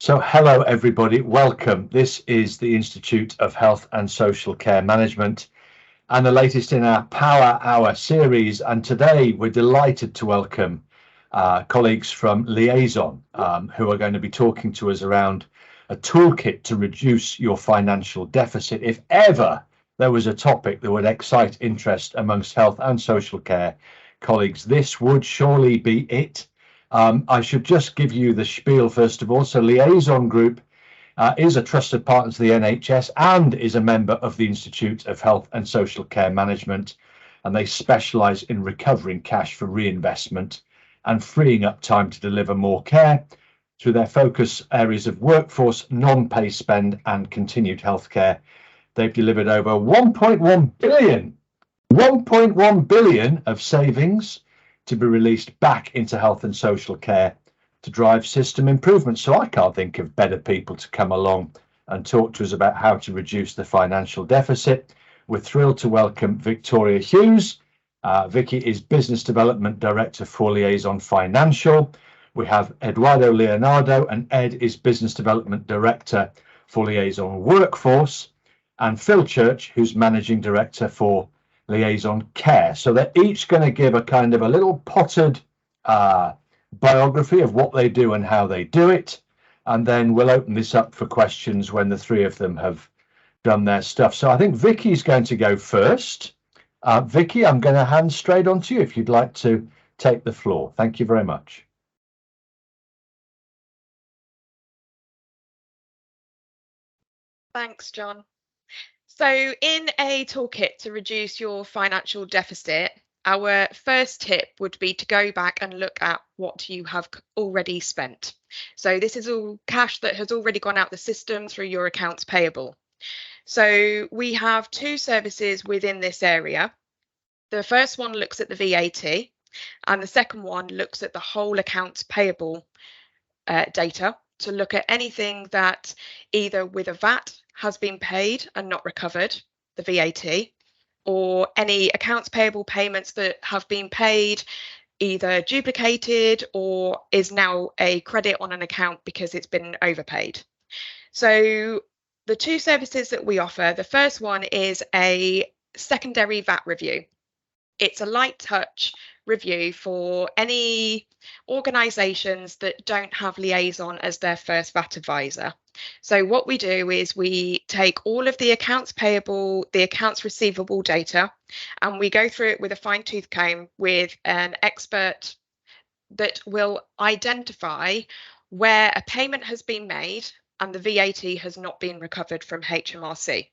So hello everybody, welcome. This is the Institute of Health and Social Care Management and the latest in our Power Hour series. And today we're delighted to welcome colleagues from Liaison who are going to be talking to us around a toolkit to reduce your financial deficit. If ever there was a topic that would excite interest amongst health and social care colleagues, this would surely be it. I should just give you the spiel first of all. So Liaison Group is a trusted partner to the NHS and is a member of the Institute of Health and Social Care Management, and they specialise in recovering cash for reinvestment and freeing up time to deliver more care through their focus areas of workforce, non-pay spend and continued healthcare. They've delivered over 1.1 billion of savings to be released back into health and social care to drive system improvement. So I can't think of better people to come along and talk to us about how to reduce the financial deficit. We're thrilled to welcome Victoria Hughes. Vicky is Business Development Director for Liaison Financial. We have Eduardo Leonardo, and Ed is Business Development Director for Liaison Workforce, and Phil Church, who's Managing Director for Liaison Care. So they're each going to give a kind of a little potted biography of what they do and how they do it, and then we'll open this up for questions when the three of them have done their stuff. So I think Vicky's going to go first. Vicky, I'm going to hand straight on to you if you'd like to take the floor. Thank you very much. Thanks, John. So in a toolkit to reduce your financial deficit, our first tip would be to go back and look at what you have already spent. So this is all cash that has already gone out the system through your accounts payable. So we have two services within this area. The first one looks at the VAT, and the second one looks at the whole accounts payable data to look at anything that either with a VAT has been paid and not recovered, the VAT, or any accounts payable payments that have been paid, either duplicated or is now a credit on an account because it's been overpaid. So the two services that we offer, the first one is a secondary VAT review. It's a light touch review for any organisations that don't have Liaison as their first VAT advisor. So what we do is we take all of the accounts payable, the accounts receivable data, and we go through it with a fine-tooth comb with an expert that will identify where a payment has been made and the VAT has not been recovered from HMRC.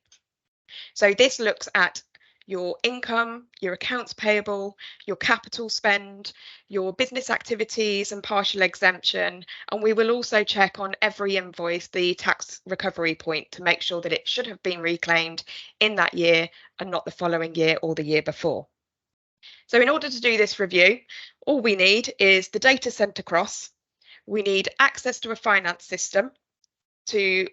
So this looks at your income, your accounts payable, your capital spend, your business activities and partial exemption. And we will also check on every invoice the tax recovery point to make sure that it should have been reclaimed in that year and not the following year or the year before. So in order to do this review, all we need is the data sent across. We need access to a finance system to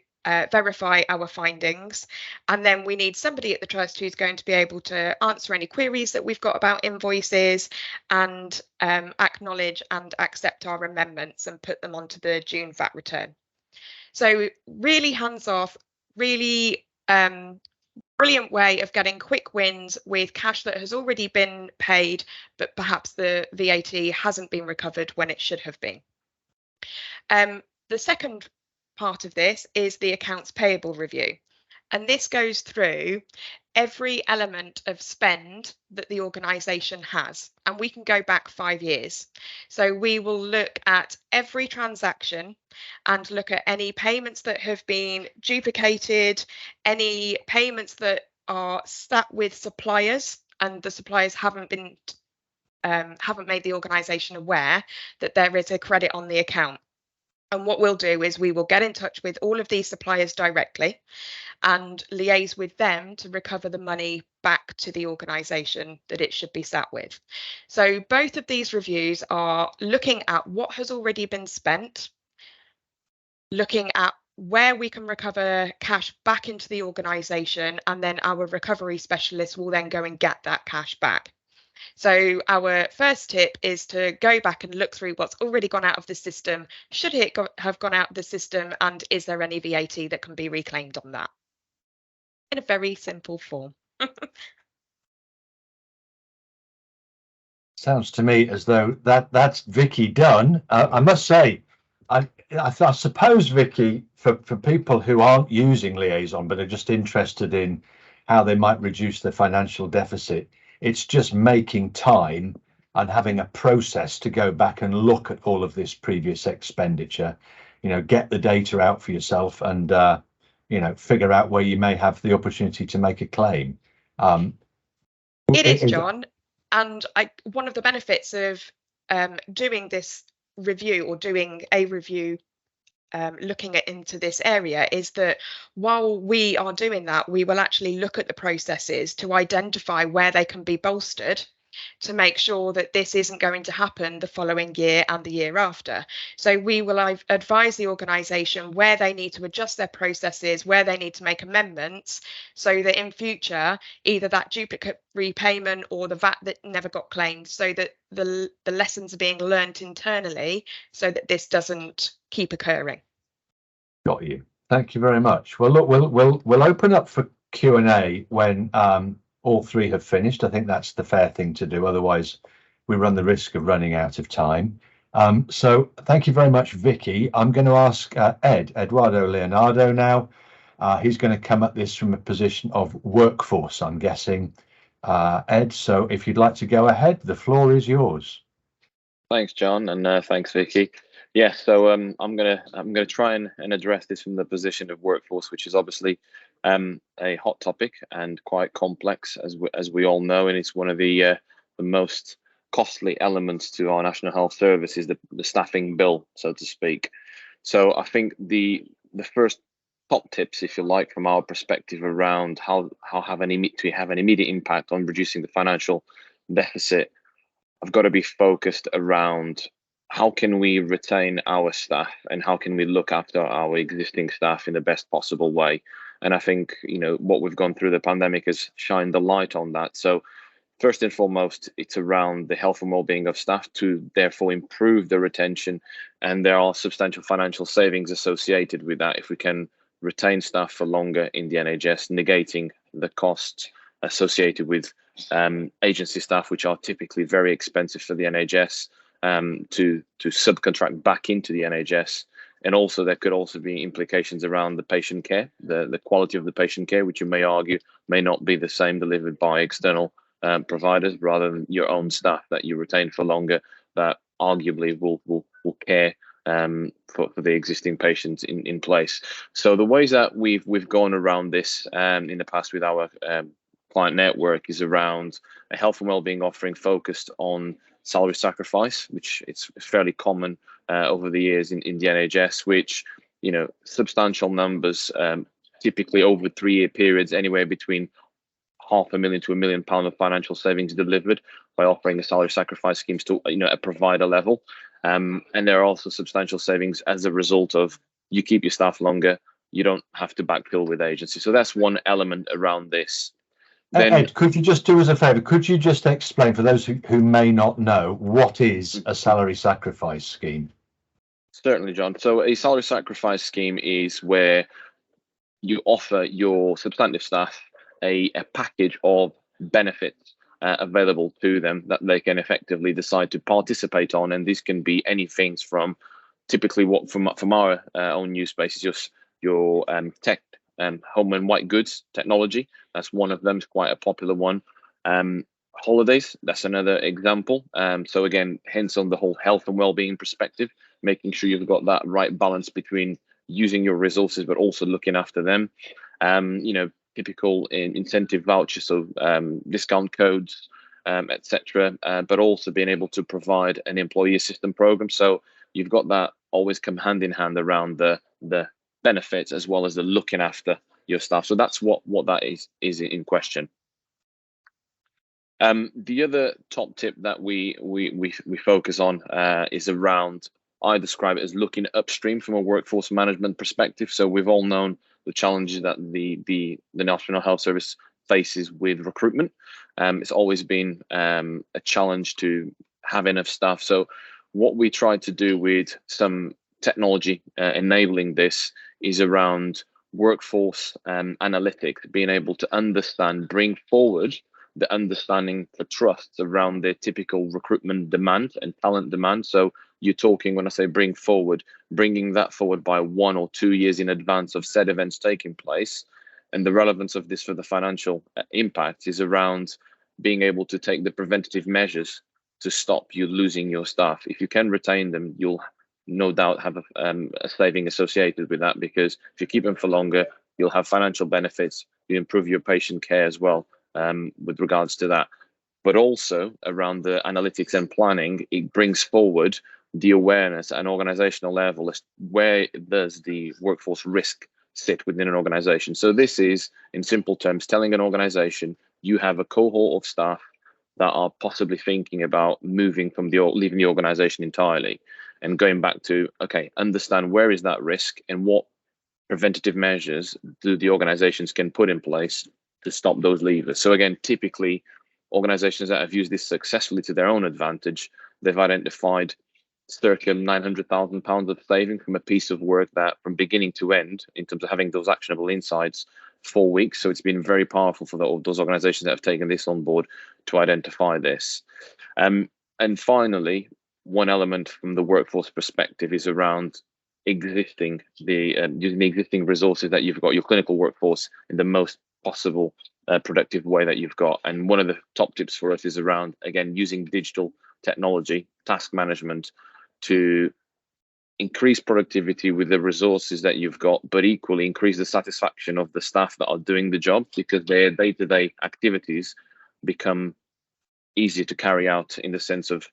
verify our findings, and then we need somebody at the trust who's going to be able to answer any queries that we've got about invoices and acknowledge and accept our amendments and put them onto the June VAT return. So really hands-off, really brilliant way of getting quick wins with cash that has already been paid, but perhaps the VAT hasn't been recovered when it should have been. The second part of this is the accounts payable review, and this goes through every element of spend that the organisation has, and we can go back 5 years. So we will look at every transaction and look at any payments that have been duplicated, any payments that are sat with suppliers and the suppliers haven't made the organisation aware that there is a credit on the account. And what we'll do is we will get in touch with all of these suppliers directly and liaise with them to recover the money back to the organisation that it should be sat with. So both of these reviews are looking at what has already been spent, looking at where we can recover cash back into the organisation, and then our recovery specialists will then go and get that cash back. So our first tip is to go back and look through what's already gone out of the system. Should it have gone out of the system, and is there any VAT that can be reclaimed on that? In a very simple form. Sounds to me as though that's Vicky done. I must say, I suppose, Vicky, for people who aren't using Liaison but are just interested in how they might reduce their financial deficit, it's just making time and having a process to go back and look at all of this previous expenditure, get the data out for yourself and figure out where you may have the opportunity to make a claim. It is, John. And one of the benefits of doing this review, or doing a review looking into this area, is that while we are doing that, we will actually look at the processes to identify where they can be bolstered, to make sure that this isn't going to happen the following year and the year after. So we will advise the organisation where they need to adjust their processes, where they need to make amendments, so that in future, either that duplicate repayment or the VAT that never got claimed, so that the lessons are being learnt internally, so that this doesn't keep occurring. Got you. Thank you very much. Well, look, we'll open up for Q&A when all three have finished. I think that's the fair thing to do. Otherwise, we run the risk of running out of time. So thank you very much, Vicky. I'm going to ask Eduardo Leonardo now. He's going to come at this from a position of workforce, I'm guessing. Ed, so if you'd like to go ahead, the floor is yours. Thanks, John, and thanks, Vicky. Yeah, so I'm gonna try and address this from the position of workforce, which is obviously a hot topic and quite complex, as we all know, and it's one of the most costly elements to our National Health Service, is the staffing bill, so to speak. So I think the first top tips, if you like, from our perspective around how have an immediate impact on reducing the financial deficit, have got to be focused around how can we retain our staff and how can we look after our existing staff in the best possible way. And I think, what we've gone through the pandemic has shined the light on that. So first and foremost, it's around the health and well-being of staff to therefore improve the retention. And there are substantial financial savings associated with that if we can retain staff for longer in the NHS, negating the costs associated with agency staff, which are typically very expensive for the NHS, to subcontract back into the NHS. And also there could also be implications around the patient care, the quality of the patient care, which you may argue may not be the same delivered by external providers, rather than your own staff that you retain for longer, that arguably will care for the existing patients in place. So the ways that we've gone around this in the past with our client network is around a health and wellbeing offering focused on salary sacrifice, which it's fairly common over the years in the NHS, which, substantial numbers, typically over 3-year periods, anywhere between £500,000 to £1 million of financial savings delivered by offering the salary sacrifice schemes to a provider level. And there are also substantial savings as a result of you keep your staff longer, you don't have to backfill with agency. So that's one element around this. Then, Ed, could you just do us a favour? Could you just explain, for those who may not know, what is a salary sacrifice scheme? Certainly, John. So a salary sacrifice scheme is where you offer your substantive staff a package of benefits available to them that they can effectively decide to participate on. And this can be anything from typically what from our own use space is just your tech, home and white goods technology. That's one of them. It's quite a popular one. Holidays, that's another example. So again, hence on the whole health and well-being perspective, making sure you've got that right balance between using your resources but also looking after them. Typical incentive vouchers, so discount codes, etc. But also being able to provide an employee assistance program. So you've got that always come hand in hand around the benefits as well as the looking after your staff. So that's what that is in question. The other top tip that we focus on is around, I describe it as looking upstream from a workforce management perspective. So we've all known the challenges that the National Health Service faces with recruitment. It's always been a challenge to have enough staff. So what we try to do with some technology enabling this is around workforce analytics, being able to understand, bring forward the understanding for trusts around their typical recruitment demand and talent demand. So you're talking, when I say bring forward, bringing that forward by 1 or 2 years in advance of said events taking place. And the relevance of this for the financial impact is around being able to take the preventative measures to stop you losing your staff. If you can retain them, you'll no doubt have a saving associated with that, because if you keep them for longer, you'll have financial benefits. You improve your patient care as well with regards to that. But also around the analytics and planning, it brings forward the awareness at an organizational level as where does the workforce risk sit within an organization. So this is, in simple terms, telling an organization you have a cohort of staff that are possibly thinking about moving from leaving the organization entirely, and going back to, okay, understand where is that risk and what preventative measures do the organizations can put in place to stop those leavers. So again, typically organizations that have used this successfully to their own advantage, they've identified circa £900,000 of saving from a piece of work that from beginning to end, in terms of having those actionable insights, 4 weeks. So it's been very powerful for those organizations that have taken this on board to identify this. And finally, one element from the workforce perspective is around using the existing resources that you've got, your clinical workforce, in the most possible productive way that you've got. And one of the top tips for us is around, again, using digital technology, task management, to increase productivity with the resources that you've got, but equally increase the satisfaction of the staff that are doing the job, because their day-to-day activities become easier to carry out in the sense of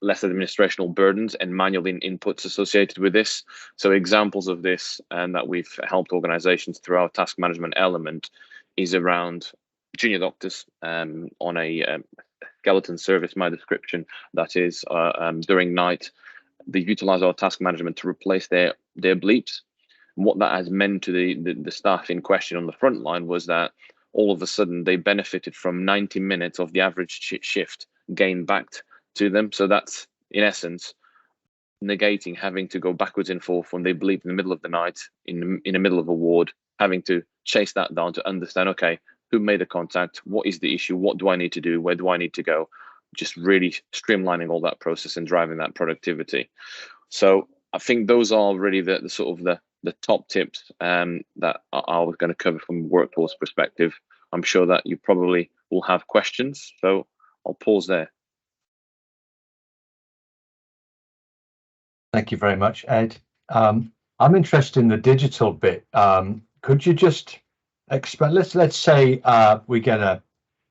less administrational burdens and manual inputs associated with this. So examples of this, and that we've helped organizations through our task management element, is around junior doctors on a skeleton service, my description, that is during night. They utilize our task management to replace their bleeps. And what that has meant to the staff in question on the front line was that all of a sudden they benefited from 90 minutes of the average shift gained back to them. So that's, in essence, negating having to go backwards and forth when they bleep in the middle of the night, in the middle of a ward, having to chase that down to understand, okay, who made the contact, what is the issue, what do I need to do, where do I need to go? Just really streamlining all that process and driving that productivity. So I think those are really the sort of the top tips that I was going to cover from a workforce perspective. I'm sure that you probably will have questions, so I'll pause there. Thank you very much, Ed. I'm interested in the digital bit. Could you just explain? Let's say we get an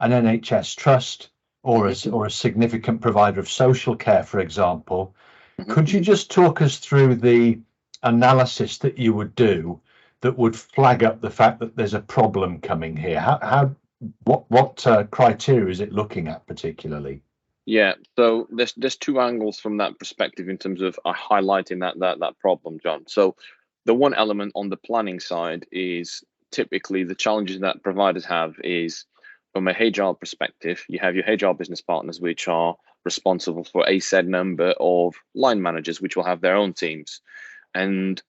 NHS trust or a significant provider of social care, for example. Could you just talk us through the analysis that you would do that would flag up the fact that there's a problem coming here? What criteria is it looking at particularly? Yeah, so there's two angles from that perspective in terms of highlighting that problem, John. So the one element on the planning side is typically the challenges that providers have is, from a HR perspective, you have your HR business partners, which are responsible for a said number of line managers, which will have their own teams, and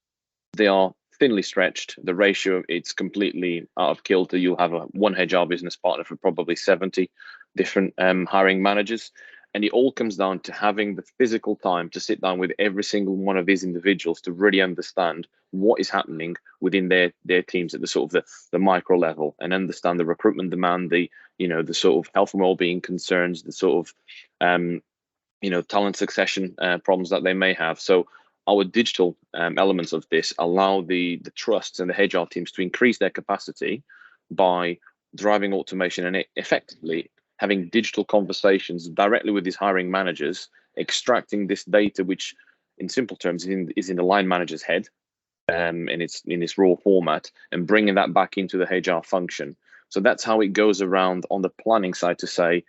they are thinly stretched. The ratio, it's completely out of kilter. You'll have one HR business partner for probably 70 different hiring managers. And it all comes down to having the physical time to sit down with every single one of these individuals to really understand what is happening within their teams at the sort of the micro level, and understand the recruitment demand, the sort of health and well-being concerns, the sort of talent succession problems that they may have. So our digital elements of this allow the trusts and the HR teams to increase their capacity by driving automation and effectively having digital conversations directly with these hiring managers, extracting this data, which in simple terms is in the line manager's head, and it's in this raw format, and bringing that back into the HR function. So that's how it goes around on the planning side to say,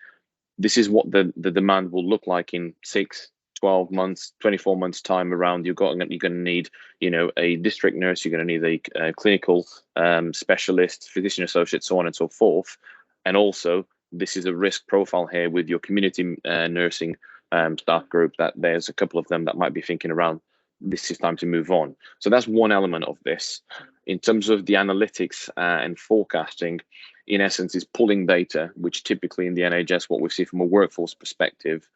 this is what the demand will look like in 6, 12 months, 24 months time around. You're going to need, a district nurse, you're going to need a clinical specialist, physician associate, so on and so forth. And also, this is a risk profile here with your community nursing staff group, that there's a couple of them that might be thinking around, this is time to move on. So that's one element of this. In terms of the analytics and forecasting, in essence, is pulling data, which typically in the NHS, what we see from a workforce perspective,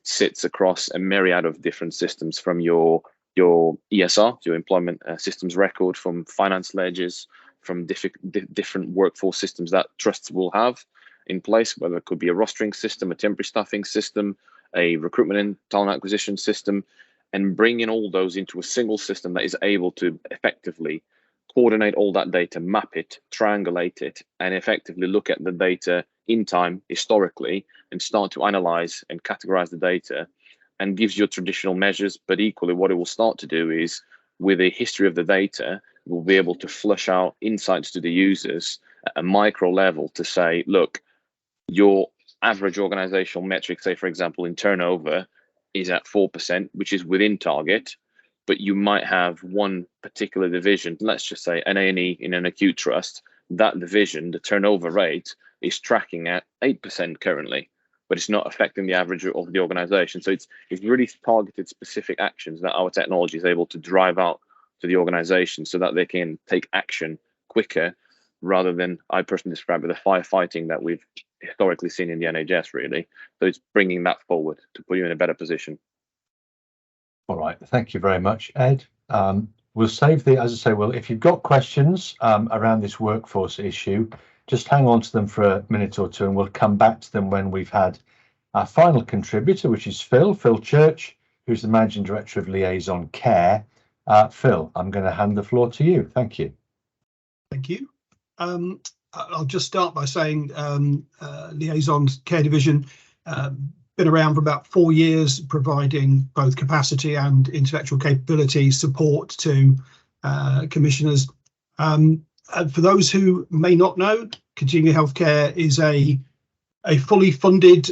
sits across a myriad of different systems, from your ESR, your employment systems record, from finance ledgers, from different workforce systems that trusts will have in place, whether it could be a rostering system, a temporary staffing system, a recruitment and talent acquisition system, and bringing all those into a single system that is able to effectively coordinate all that data, map it, triangulate it, and effectively look at the data in time, historically, and start to analyze and categorize the data, and gives you traditional measures. But equally, what it will start to do is, with a history of the data, we'll be able to flush out insights to the users at a micro level to say, look, your average organizational metric, say, for example, in turnover, is at 4%, which is within target, but you might have one particular division, let's just say an A&E in an acute trust, that division, the turnover rate is tracking at 8% currently, but it's not affecting the average of the organization. So it's really targeted specific actions that our technology is able to drive out to the organization so that they can take action quicker, rather than, I personally describe it, the firefighting that we've historically seen in the NHS, really. So it's bringing that forward to put you in a better position. All right, thank you very much, Ed. We'll save as I say, well, if you've got questions around this workforce issue, just hang on to them for a minute or two, and we'll come back to them when we've had our final contributor, which is Phil Church, who's the Managing Director of Liaison Care. Phil, I'm going to hand the floor to you. Thank you. Thank you. I'll just start by saying Liaison's Care Division been around for about 4 years, providing both capacity and intellectual capability support to commissioners. For those who may not know, continuing healthcare is a fully funded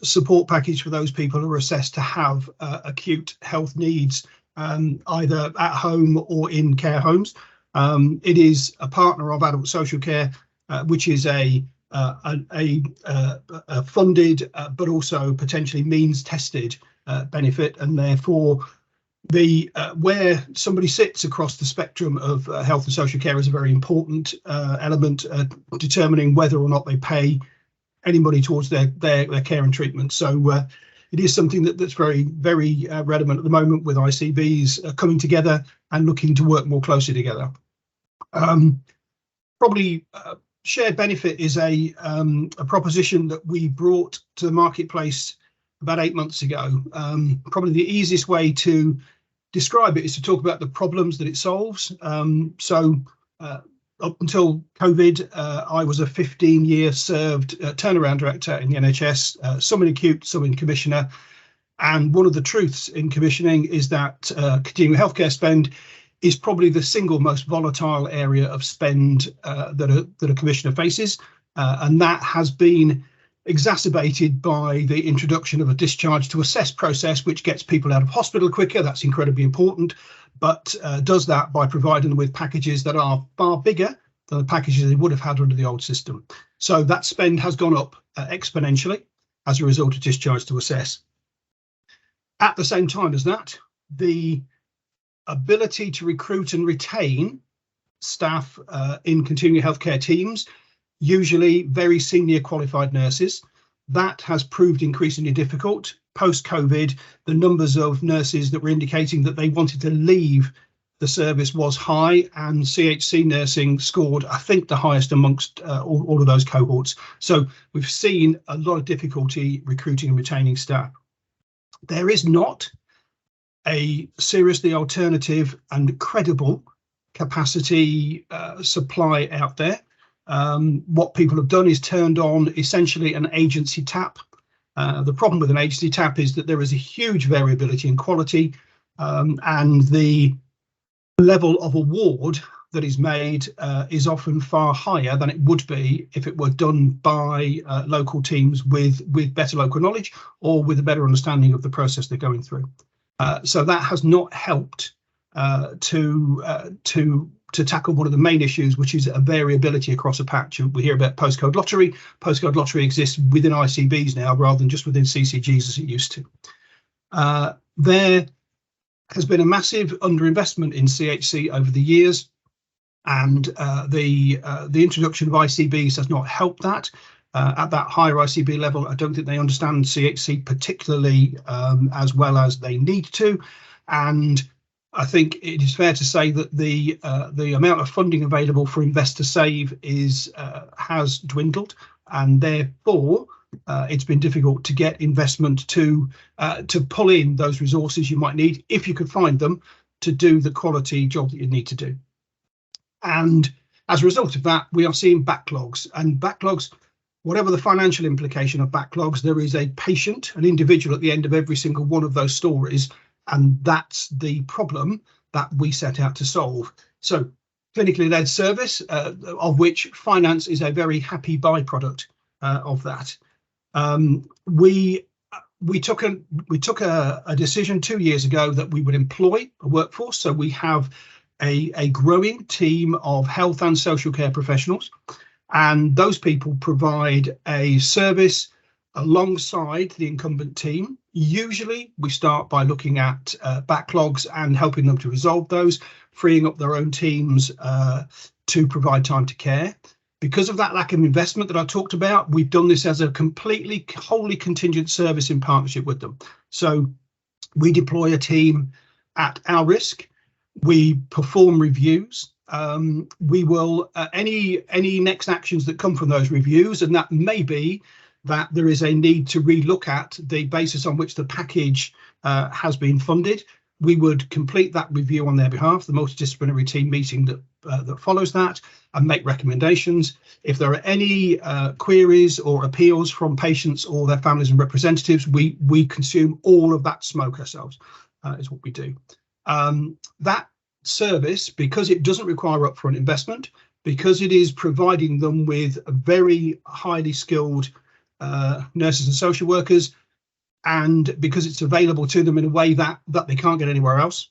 support package for those people who are assessed to have acute health needs, either at home or in care homes. It is a partner of adult social care, which is a funded but also potentially means tested benefit, and therefore where somebody sits across the spectrum of health and social care is a very important element, determining whether or not they pay any money towards their care and treatment. So it is something that's very, very relevant at the moment, with ICBs coming together and looking to work more closely together. Probably shared benefit is a proposition that we brought to the marketplace about 8 months ago. Probably the easiest way to describe it is to talk about the problems that it solves. Up until COVID, I was a 15-year served turnaround director in the NHS, some in acute, some in commissioner. And one of the truths in commissioning is that continuing healthcare spend is probably the single most volatile area of spend that a commissioner faces. And that has been exacerbated by the introduction of a discharge to assess process, which gets people out of hospital quicker. That's incredibly important, but does that by providing them with packages that are far bigger than the packages they would have had under the old system. So that spend has gone up exponentially as a result of discharge to assess. At the same time as that, the ability to recruit and retain staff in continuing healthcare teams, usually very senior qualified nurses, that has proved increasingly difficult. Post-COVID, the numbers of nurses that were indicating that they wanted to leave the service was high, and CHC nursing scored, I think, the highest amongst all of those cohorts. So we've seen a lot of difficulty recruiting and retaining staff. There is not a seriously alternative and credible capacity supply out there. What people have done is turned on essentially an agency tap. The problem with an agency tap is that there is a huge variability in quality, and the level of award that is made is often far higher than it would be if it were done by local teams with better local knowledge or with a better understanding of the process they're going through. So that has not helped to to tackle one of the main issues, which is a variability across a patch. We hear about postcode lottery. Postcode lottery exists within ICBs now rather than just within CCGs as it used to. There has been a massive underinvestment in CHC over the years, and the introduction of ICBs has not helped that. At that higher ICB level, I don't think they understand CHC particularly as well as they need to, and I think it is fair to say that the amount of funding available for Invest to Save has dwindled, and therefore it's been difficult to get investment to pull in those resources you might need, if you could find them, to do the quality job that you need to do. And as a result of that, we are seeing backlogs, and backlogs, whatever the financial implication of backlogs, there is a patient, an individual at the end of every single one of those stories, and that's the problem that we set out to solve. So clinically led service, of which finance is a very happy byproduct of that. We took a decision 2 years ago that we would employ a workforce. So we have a growing team of health and social care professionals, and those people provide a service alongside the incumbent team. Usually we start by looking at backlogs and helping them to resolve those, freeing up their own teams to provide time to care. Because of that lack of investment that I talked about, we've done this as a completely, wholly contingent service in partnership with them. So we deploy a team at our risk. We perform reviews. We will any next actions that come from those reviews, and that may be that there is a need to relook at the basis on which the package has been funded. We would complete that review on their behalf, the multidisciplinary team meeting that follows that, and make recommendations. If there are any queries or appeals from patients or their families and representatives, we consume all of that smoke ourselves, is what we do. That service, because it doesn't require upfront investment, because it is providing them with very highly skilled nurses and social workers, and because it's available to them in a way that they can't get anywhere else,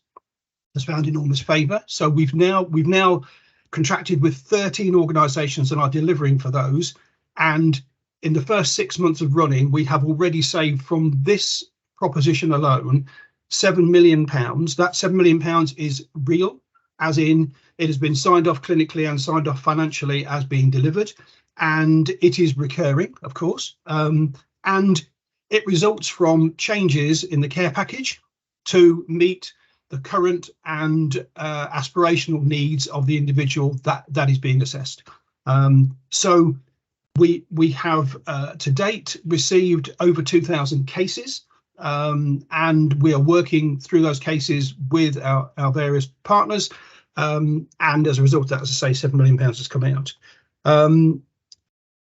has found enormous favour. So we've now contracted with 13 organisations and are delivering for those. And in the first 6 months of running, we have already saved from this proposition alone £7 million. That £7 million is real, as in it has been signed off clinically and signed off financially as being delivered, and it is recurring, of course, and it results from changes in the care package to meet the current and aspirational needs of the individual that is being assessed. So we have to date received over 2,000 cases, and we are working through those cases with our various partners, and as a result of that, as I say, £7 million has come out.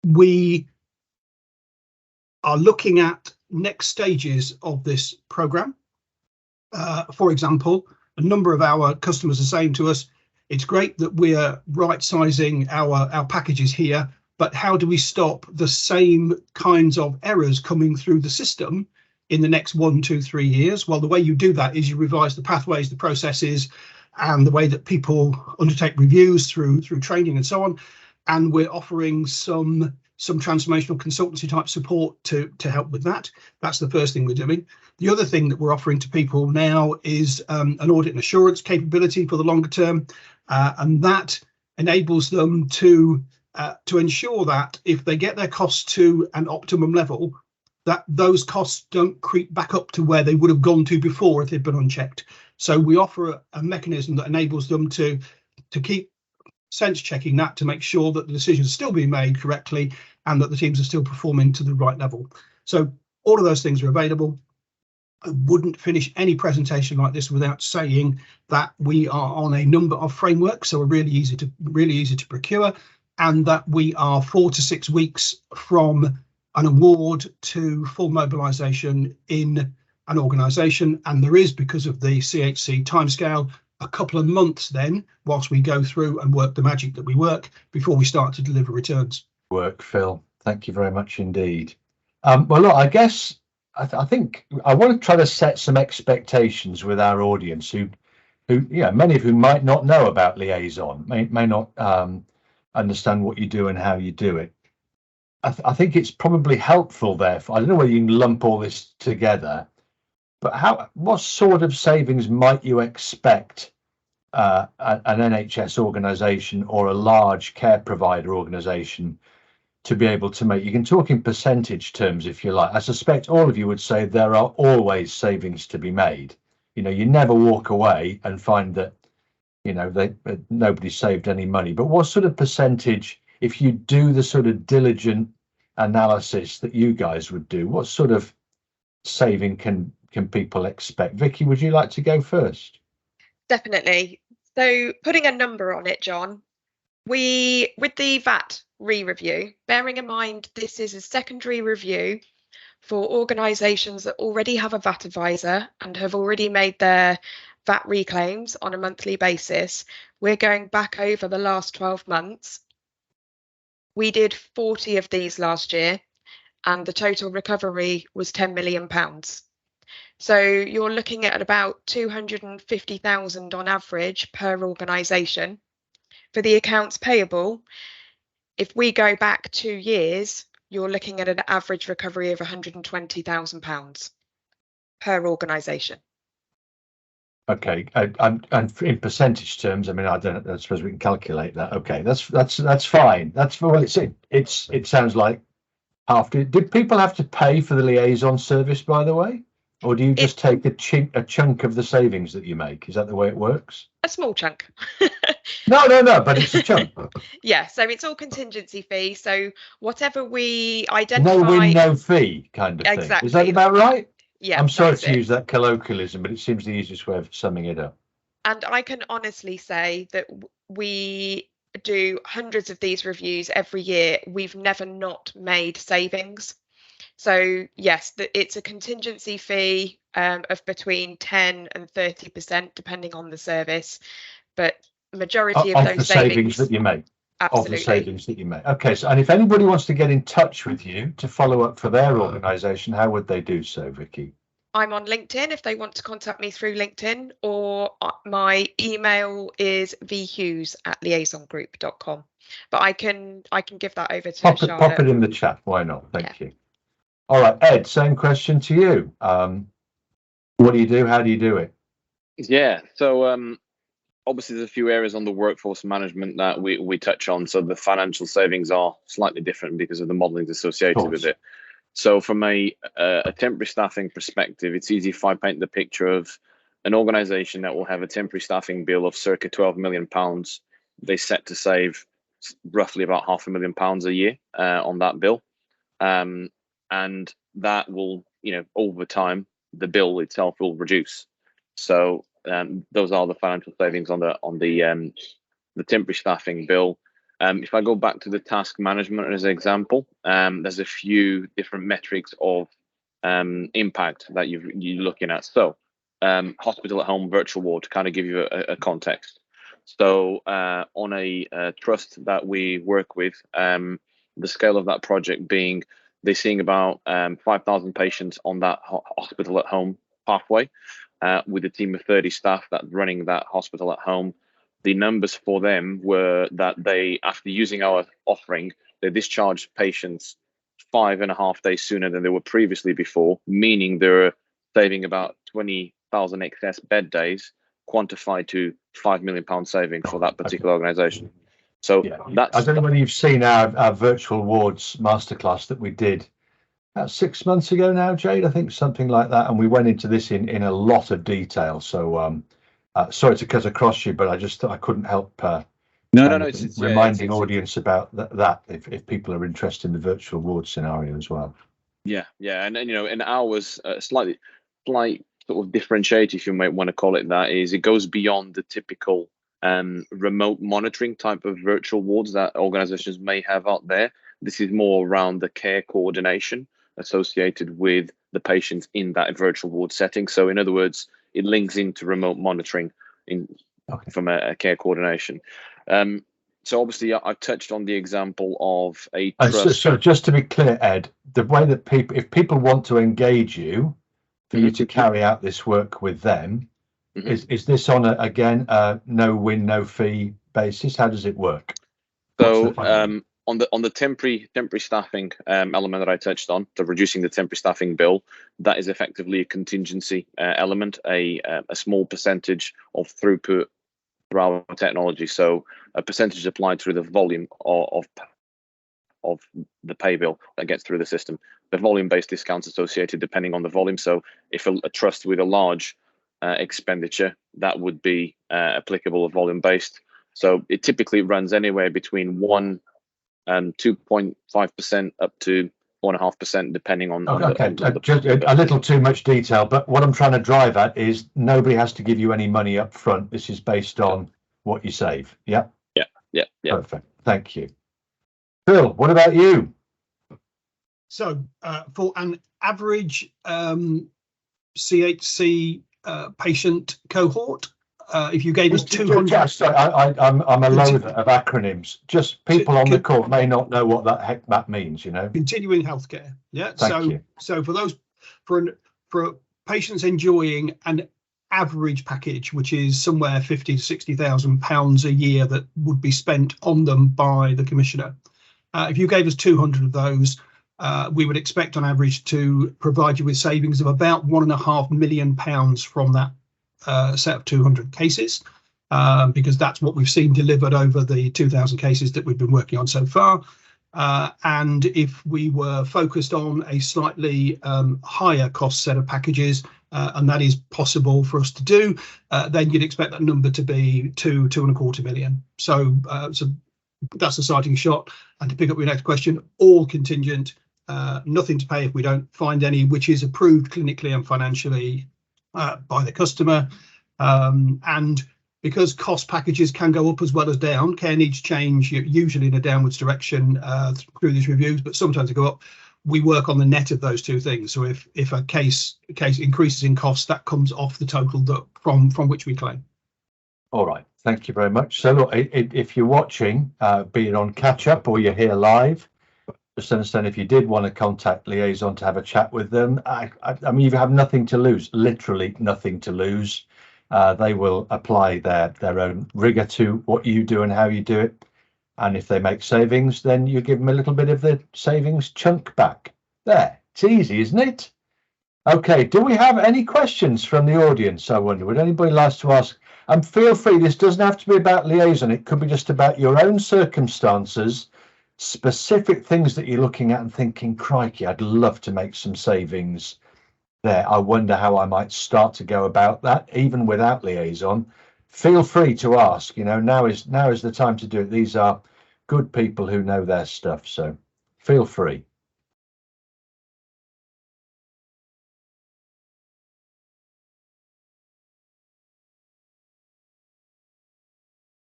We are looking at next stages of this programme. For example, a number of our customers are saying to us, it's great that we're right-sizing our packages here, but how do we stop the same kinds of errors coming through the system in the next 1, 2, 3 years? Well, the way you do that is you revise the pathways, the processes, and the way that people undertake reviews through training and so on. And we're offering some transformational consultancy type support to help with that. That's the first thing we're doing. The other thing that we're offering to people now is an audit and assurance capability for the longer term, and that enables them to ensure that if they get their costs to an optimum level, that those costs don't creep back up to where they would have gone to before if they'd been unchecked. So we offer a mechanism that enables them to keep sense checking that, to make sure that the decisions are still being made correctly and that the teams are still performing to the right level. So all of those things are available. I wouldn't finish any presentation like this without saying that we are on a number of frameworks, so we're really easy to procure, and that we are 4 to 6 weeks from an award to full mobilisation in an organisation, and there is, because of the CHC timescale, a couple of months then whilst we go through and work the magic that we work before we start to deliver returns. Work, Phil. Thank you very much indeed. Well, look, I guess I think I want to try to set some expectations with our audience who who, many of whom might not know about Liaison, may not understand what you do and how you do it. I think it's probably helpful, therefore. I don't know whether you can lump all this together, but what sort of savings might you expect an NHS organisation or a large care provider organisation to be able to make? You can talk in percentage terms if you like. I suspect all of you would say there are always savings to be made. You never walk away and find that nobody saved any money. But what sort of percentage, if you do the sort of diligent analysis that you guys would do, what sort of saving can people expect? Vicky, would you like to go first? Definitely. So putting a number on it, John, with the VAT re-review, bearing in mind this is a secondary review for organisations that already have a VAT advisor and have already made their VAT reclaims on a monthly basis, we're going back over the last 12 months. We did 40 of these last year, and the total recovery was £10 million. So you're looking at about 250,000 on average per organisation. For the accounts payable, if we go back 2 years, you're looking at an average recovery of £120,000 per organisation. Okay, and in percentage terms, I mean, I suppose we can calculate that. Okay, that's fine. It sounds like did people have to pay for the liaison service, by the way, or do you just take a chunk of the savings that you make? Is that the way it works? A small chunk. No, but it's a chunk. Yeah, so it's all contingency fee. So whatever we identify, no win, no fee kind of thing. Exactly. Is that about right? Yeah. I'm sorry to use that colloquialism, but it seems the easiest way of summing it up. And I can honestly say that we do hundreds of these reviews every year. We've never not made savings. So yes, it's a contingency fee of between 10 and 30%, depending on the service. But majority of those savings that you make. Absolutely. Of the savings that you make. Okay, so and if anybody wants to get in touch with you to follow up for their organisation, how would they do so, Vicky? I'm on LinkedIn if they want to contact me through LinkedIn, or my email is vhughes@liaisongroup.com. But I can give that over to Charlotte. Pop it in the chat. Why not? Thank you. All right, Ed, same question to you. What do you do? How do you do it? Yeah, so obviously there's a few areas on the workforce management that we touch on. So the financial savings are slightly different because of the modelling associated with it. So from a temporary staffing perspective, it's easy if I paint the picture of an organisation that will have a temporary staffing bill of circa £12 million. They set to save roughly about £500,000 a year on that bill. And that will, over time, the bill itself will reduce. So those are the financial savings on the temporary staffing bill. If I go back to the task management as an example, there's a few different metrics of impact that you're looking at. So hospital at home virtual ward, to kind of give you a context. So on a trust that we work with, the scale of that project being they're seeing about 5,000 patients on that hospital at home pathway with a team of 30 staff that's running that hospital at home. The numbers for them were that they, after using our offering, they discharged patients 5.5 days sooner than they were previously before, meaning they're saving about 20,000 excess bed days, quantified to £5 million saving for that particular organisation. So that's. I don't know whether you've seen our virtual wards masterclass that we did about 6 months ago now, Jade, I think something like that, and we went into this in a lot of detail. So sorry to cut across you, but I just thought I couldn't help it's reminding audience about that if people are interested in the virtual ward scenario as well. Yeah, and in ours, slight sort of differentiator, if you might want to call it that, is it goes beyond the typical remote monitoring type of virtual wards that organizations may have out there. This is more around the care coordination associated with the patients in that virtual ward setting. So in other words, it links into remote monitoring from a care coordination. So obviously I've touched on the example of a trust. So just to be clear, Ed, the way that if people want to engage you for you to carry out this work with them, Is this on again no win no fee basis? How does it work? So on the temporary staffing element that I touched on, the reducing the temporary staffing bill, that is effectively a contingency element, a small percentage of throughput through our technology. So a percentage applied through the volume of the pay bill that gets through the system. The volume-based discounts associated depending on the volume. So if a trust with a large expenditure, that would be applicable volume-based. So it typically runs anywhere between 1 and 2.5% up to 1.5%, depending on. Just a little too much detail, but what I'm trying to drive at is nobody has to give you any money up front. This is based on what you save. Yeah. Yeah. Perfect. Thank you. Phil, what about you? So for an average CHC patient cohort, if you gave us 200, sorry, I'm a loather of acronyms. Just people on the call may not know what the heck that means. Continuing healthcare. Yeah. Thank you. So for patients enjoying an average package, which is somewhere £50,000 to £60,000 a year that would be spent on them by the commissioner. If you gave us 200 of those, we would expect on average to provide you with savings of about £1.5 million from that set of 200 cases, because that's what we've seen delivered over the 2,000 cases that we've been working on so far. And if we were focused on a slightly higher cost set of packages, and that is possible for us to do, then you'd expect that number to be 2.25 million. So that's a starting shot. And to pick up your next question, all contingent, nothing to pay if we don't find any, which is approved clinically and financially by the customer. And because cost packages can go up as well as down, care needs change usually in a downwards direction through these reviews, but sometimes they go up. We work on the net of those two things. So if a case increases in cost, that comes off the total from which we claim. All right, thank you very much. So look, if you're watching, be it on catch up or you're here live, just understand if you did want to contact Liaison to have a chat with them, I mean, you have nothing to lose, literally nothing to lose. They will apply their own rigor to what you do and how you do it. And if they make savings, then you give them a little bit of the savings chunk back. There, it's easy, isn't it? Okay, do we have any questions from the audience? I wonder, would anybody like to ask? And feel free, this doesn't have to be about Liaison. It could be just about your own circumstances, specific things that you're looking at and thinking, crikey, I'd love to make some savings there. I wonder how I might start to go about that, even without Liaison. Feel free to ask. Now is the time to do it. These are good people who know their stuff, so feel free.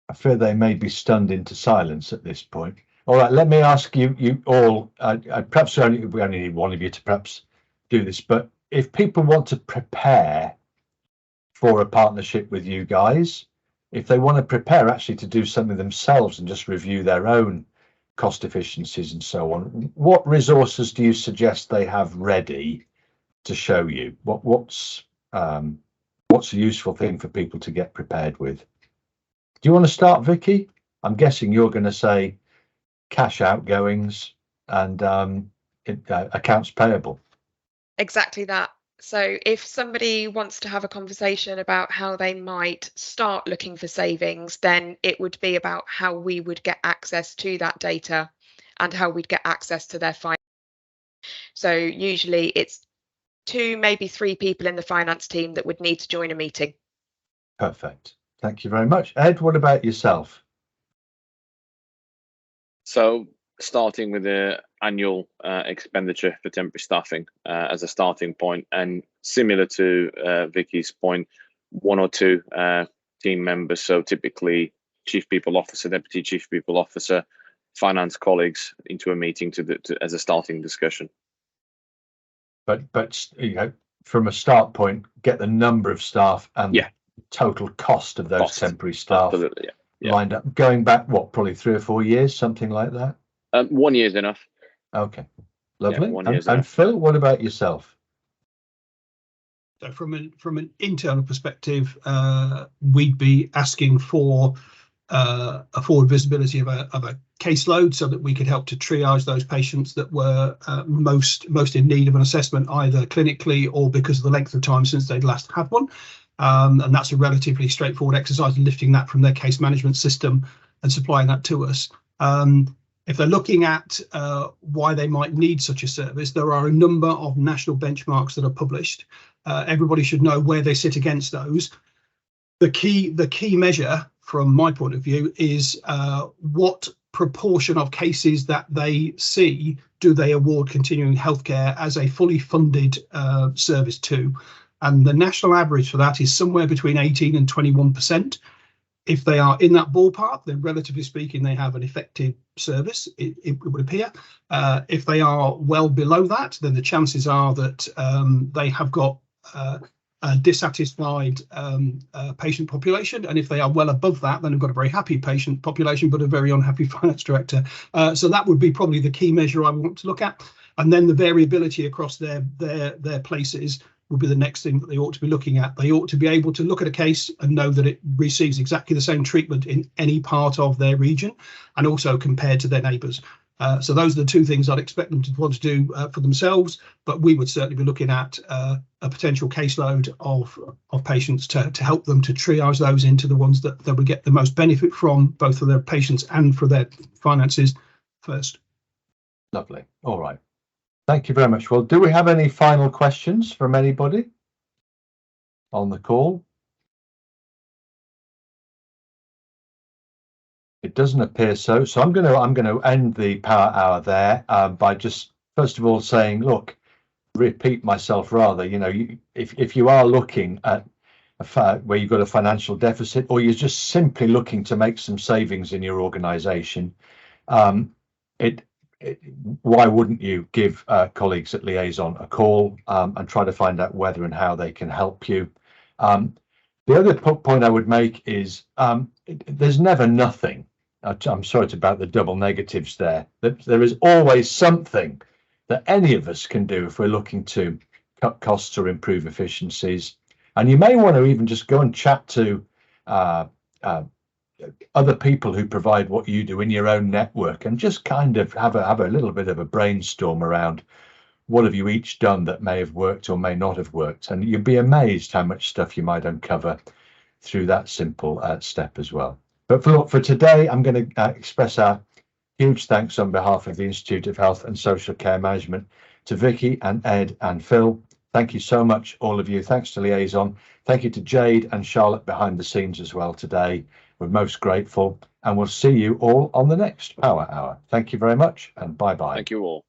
I fear they may be stunned into silence at this point. All right, let me ask you all, perhaps we only need one of you to perhaps do this, but if people want to prepare for a partnership with you guys, if they want to prepare actually to do something themselves and just review their own cost efficiencies and so on, what resources do you suggest they have ready to show you? What's a useful thing for people to get prepared with? Do you want to start, Vicky? I'm guessing you're going to say cash outgoings and accounts payable. Exactly that. So if somebody wants to have a conversation about how they might start looking for savings, then it would be about how we would get access to that data and how we'd get access to their finance. So usually it's 2, maybe 3 people in the finance team that would need to join a meeting. Perfect. Thank you very much. Ed, what about yourself? So starting with the annual expenditure for temporary staffing as a starting point, and similar to Vicky's point, 1 or 2 team members, so typically chief people officer, deputy chief people officer, finance colleagues into a meeting as a starting discussion. But from a start point, get the number of staff and the total cost of those temporary staff. Absolutely, lined up, going back probably 3 or 4 years, something like that. 1 year is enough. Okay, lovely. Yeah, 1 year is and enough. Phil, what about yourself? So from an internal perspective, we'd be asking for a forward visibility of a caseload so that we could help to triage those patients that were most in need of an assessment, either clinically or because of the length of time since they'd last had one. And that's a relatively straightforward exercise, lifting that from their case management system and supplying that to us. If they're looking at why they might need such a service, there are a number of national benchmarks that are published. Everybody should know where they sit against those. The key measure, from my point of view, is what proportion of cases that they see do they award continuing healthcare as a fully funded service to. And the national average for that is somewhere between 18 and 21%. If they are in that ballpark, then relatively speaking, they have an effective service, it would appear. If they are well below that, then the chances are that they have got a dissatisfied patient population. And if they are well above that, then they've got a very happy patient population, but a very unhappy finance director. So that would be probably the key measure I want to look at. And then the variability across their places would be the next thing that they ought to be looking at. They ought to be able to look at a case and know that it receives exactly the same treatment in any part of their region, and also compared to their neighbours. So those are the two things I'd expect them to want to do for themselves, but we would certainly be looking at a potential caseload of patients to help them to triage those into the ones that would get the most benefit from, both for their patients and for their finances first. Lovely. All right. Thank you very much. Well, do we have any final questions from anybody on the call? It doesn't appear so. So I'm going to end the power hour there by just first of all saying, look, repeat myself rather. You know, if you are looking at where you've got a financial deficit, or you're just simply looking to make some savings in your organisation, why wouldn't you give colleagues at Liaison a call and try to find out whether and how they can help you? The other point I would make is there's never nothing. I'm sorry about the double negatives there. There is always something that any of us can do if we're looking to cut costs or improve efficiencies. And you may want to even just go and chat to other people who provide what you do in your own network, and just kind of have a little bit of a brainstorm around what have you each done that may have worked or may not have worked. And you'd be amazed how much stuff you might uncover through that simple step as well. But for today, I'm going to express our huge thanks on behalf of the Institute of Health and Social Care Management to Vicky and Ed and Phil. Thank you so much, all of you. Thanks to Liaison. Thank you to Jade and Charlotte behind the scenes as well today. We're most grateful, and we'll see you all on the next Power Hour. Thank you very much, and bye-bye. Thank you all.